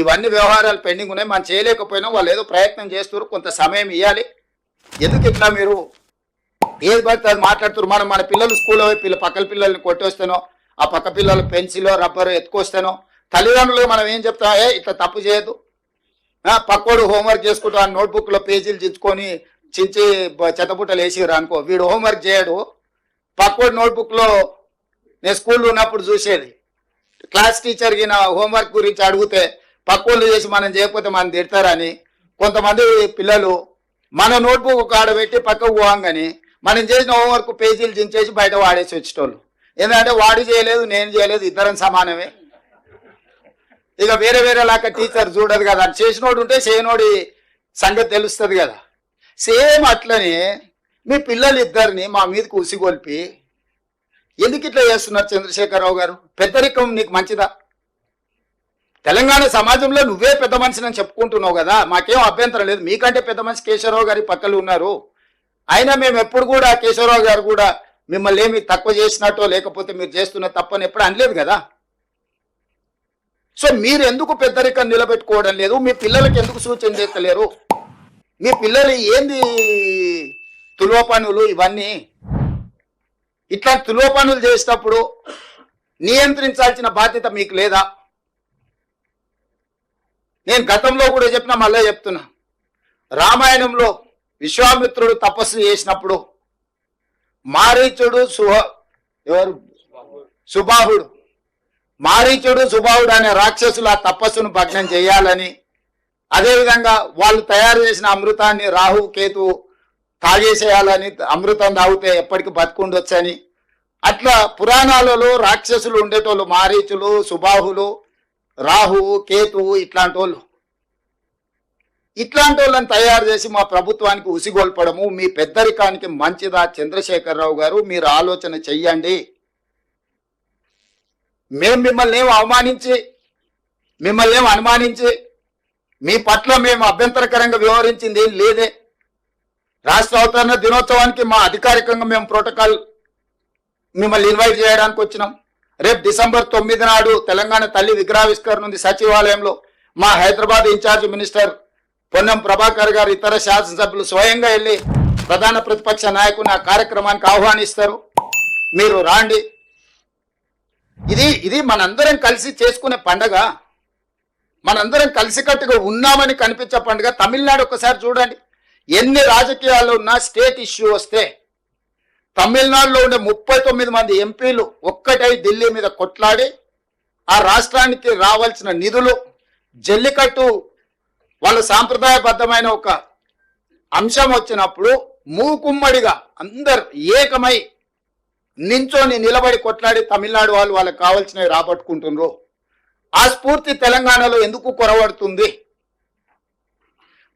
ఇవన్నీ వ్యవహారాలు పెండింగ్ ఉన్నాయి, మనం చేయలేకపోయినా వాళ్ళు ఏదో ప్రయత్నం చేస్తారు, కొంత సమయం ఇవ్వాలి. ఎందుకు ఇట్లా మీరు ఏది పడితే అది మాట్లాడుతారు? మన పిల్లలు స్కూల్లో పక్కల పిల్లల్ని కొట్టేస్తానో, ఆ పక్క పిల్లలు పెన్సిల్ రబ్బరు ఎత్తుకొస్తానో, తల్లిదండ్రులు మనం ఏం చెప్తాం, ఇట్లా తప్పు చేయదు, పక్కోడు హోంవర్క్ చేసుకుంటూ ఆ నోట్బుక్లో పేజీలు చించుకొని చించి చెత్తపుట్టలు వేసిరు అనుకో, వీడు హోంవర్క్ చేయడు. పక్కోడు నోట్బుక్లో నేను స్కూల్లో ఉన్నప్పుడు చూసేది, క్లాస్ టీచర్ గిన హోంవర్క్ గురించి అడిగితే పక్కోళ్ళు చేసి మనం చేయకపోతే మనం తిడతారని కొంతమంది పిల్లలు మన నోట్బుక్ ఒక ఆడబెట్టి పక్కకు పోవంగాని మనం చేసిన హోంవర్క్ పేజీలు చించేసి బయట వాడేసి వచ్చేటోళ్ళు. ఎందుకంటే వాడు చేయలేదు, నేను చేయలేదు, ఇద్దరం సమానమే. ఇక వేరే వేరే లాగా టీచర్ చూడదు కదా, చేసినోడు ఉంటే చేయనోడి సంగతి తెలుస్తుంది కదా. సేమ్ అట్లనే మీ పిల్లలు ఇద్దరిని మా మీదకి ఉసిగొల్పి ఎందుకు ఇట్లా చేస్తున్నారు చంద్రశేఖరరావు గారు? పెద్దరికం నీకు మంచిదా? తెలంగాణ సమాజంలో నువ్వే పెద్ద మనిషిని అని చెప్పుకుంటున్నావు కదా, మాకేం అభ్యంతరం లేదు. మీకంటే పెద్ద మనిషి కేశవరావు గారి పక్కలు ఉన్నారు. అయినా మేము ఎప్పుడు కూడా కేశవరావు గారు కూడా మిమ్మల్ని ఏమి తక్కువ చేసినట్టో లేకపోతే మీరు చేస్తున్న తప్పని ఎప్పుడు అనలేదు కదా. సో మీరు ఎందుకు పెద్దరికం నిలబెట్టుకోవడం లేదు? మీ పిల్లలకి ఎందుకు సూచన చేస్తలేరు? మీ పిల్లలు ఏంది తులువ పనులు ఇవన్నీ? ఇట్లా తులువ పనులు చేసేటప్పుడు నియంత్రించాల్సిన బాధ్యత మీకు లేదా? నేను గతంలో కూడా చెప్పినా, మళ్ళీ చెప్తున్నా. రామాయణంలో విశ్వామిత్రుడు తపస్సు చేసినప్పుడు మారీచుడు సుబాహుడు మారీచుడు సుబాహుడు అనే రాక్షసులు ఆ తపస్సును భగ్నం చేయాలని, అదేవిధంగా వాళ్ళు తయారు చేసిన అమృతాన్ని రాహు కేతు తాగేసేయాలని, అమృతం తాగితే ఎప్పటికీ బతుకుండొచ్చని, అట్లా పురాణాలలో రాక్షసులు ఉండేటోళ్ళు మారీచులు, సుబాహులు, రాహువు, కేతువు ఇట్లాంటి వాళ్ళని తయారు చేసి మా ప్రభుత్వానికి ఉసిగొల్పడము మీ పెద్దరికానికి మంచిదా? చంద్రశేఖరరావు గారు, మీరు ఆలోచన చెయ్యండి. మేము మిమ్మల్ని ఏం అనుమానించి మీ పట్ల మేము అభ్యంతరకరంగా వ్యవహరించింది ఏం లేదే. రాష్ట్ర అవతరణ దినోత్సవానికి మా అధికారికంగా మేము ప్రోటోకాల్ మిమ్మల్ని ఇన్వైట్ చేయడానికి వచ్చినాం. రేపు డిసెంబర్ 9 నాడు తెలంగాణ తల్లి విగ్రహావిష్కరణ ఉంది సచివాలయంలో. మా హైదరాబాద్ ఇన్ఛార్జ్ మినిస్టర్ పొన్నం ప్రభాకర్ గారు, ఇతర శాసనసభ్యులు స్వయంగా వెళ్ళి ప్రధాన ప్రతిపక్ష నాయకుని ఆ కార్యక్రమానికి ఆహ్వానిస్తారు. మీరు రాండి. ఇది మనందరం కలిసి చేసుకునే పండగ, మనందరం కలిసికట్టుగా ఉన్నామని కనిపించే పండుగ. తమిళనాడు ఒక్కసారి చూడండి, ఎన్ని రాజకీయాల్లో ఉన్నా స్టేట్ ఇష్యూ వస్తే తమిళనాడులో ఉండే 39 మంది ఎంపీలు ఒక్కటై ఢిల్లీ మీద కొట్లాడి ఆ రాష్ట్రానికి రావాల్సిన నిధులు, జల్లికట్టు వాళ్ళ సాంప్రదాయబద్ధమైన ఒక అంశం వచ్చినప్పుడు మూకుమ్మడిగా అందరు ఏకమై నించోని నిలబడి కొట్లాడి తమిళనాడు వాళ్ళకి కావాల్సినవి రాబట్టుకుంటున్నారు. ఆ స్ఫూర్తి తెలంగాణలో ఎందుకు కొరవడుతుంది?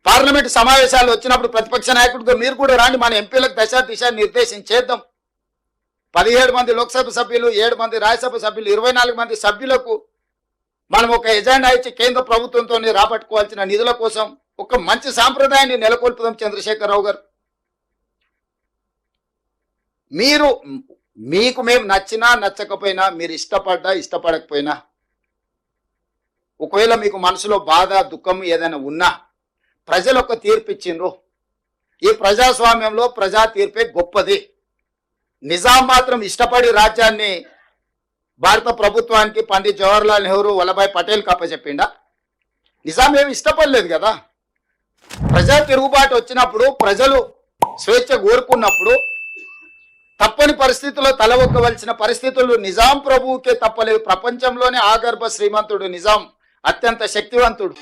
పార్లమెంట్ సమావేశాలు వచ్చినప్పుడు ప్రతిపక్ష నాయకుడిగా మీరు కూడా రాండి, మన ఎంపీలకు దిశ నిర్దేశించేద్దాం. 17 మంది లోక్సభ సభ్యులు, 7 మంది రాజ్యసభ సభ్యులు, 24 మంది సభ్యులకు మనం ఒక ఎజెండా ఇచ్చి కేంద్ర ప్రభుత్వంతో రాబట్టుకోవాల్సిన నిధుల కోసం ఒక మంచి సాంప్రదాయాన్ని నెలకొల్పుదాం. చంద్రశేఖరరావు గారు, మీకు మేము నచ్చినా నచ్చకపోయినా, మీరు ఇష్టపడకపోయినా, ఒకవేళ మీకు మనసులో బాధ దుఃఖం ఏదైనా ఉన్నా ప్రజలు ఒక తీర్పు ఇచ్చిండ్రు. ఈ ప్రజాస్వామ్యంలో ప్రజా తీర్పే గొప్పది. నిజాం మాత్రం ఇష్టపడి రాజ్యాన్ని భారత ప్రభుత్వానికి పండిత్ జవహర్లాల్ నెహ్రూ, వల్లభాయ్ పటేల్ కప్పచెప్పిండా? నిజాం ఏమి ఇష్టపడలేదు కదా. ప్రజా తిరుగుబాటు వచ్చినప్పుడు, ప్రజలు స్వేచ్ఛ కోరుకున్నప్పుడు తప్పని పరిస్థితుల్లో తల ఒక్కవలసిన పరిస్థితులు నిజాం ప్రభువుకే తప్పలేదు. ప్రపంచంలోనే ఆగర్భ శ్రీమంతుడు నిజాం, అత్యంత శక్తివంతుడు.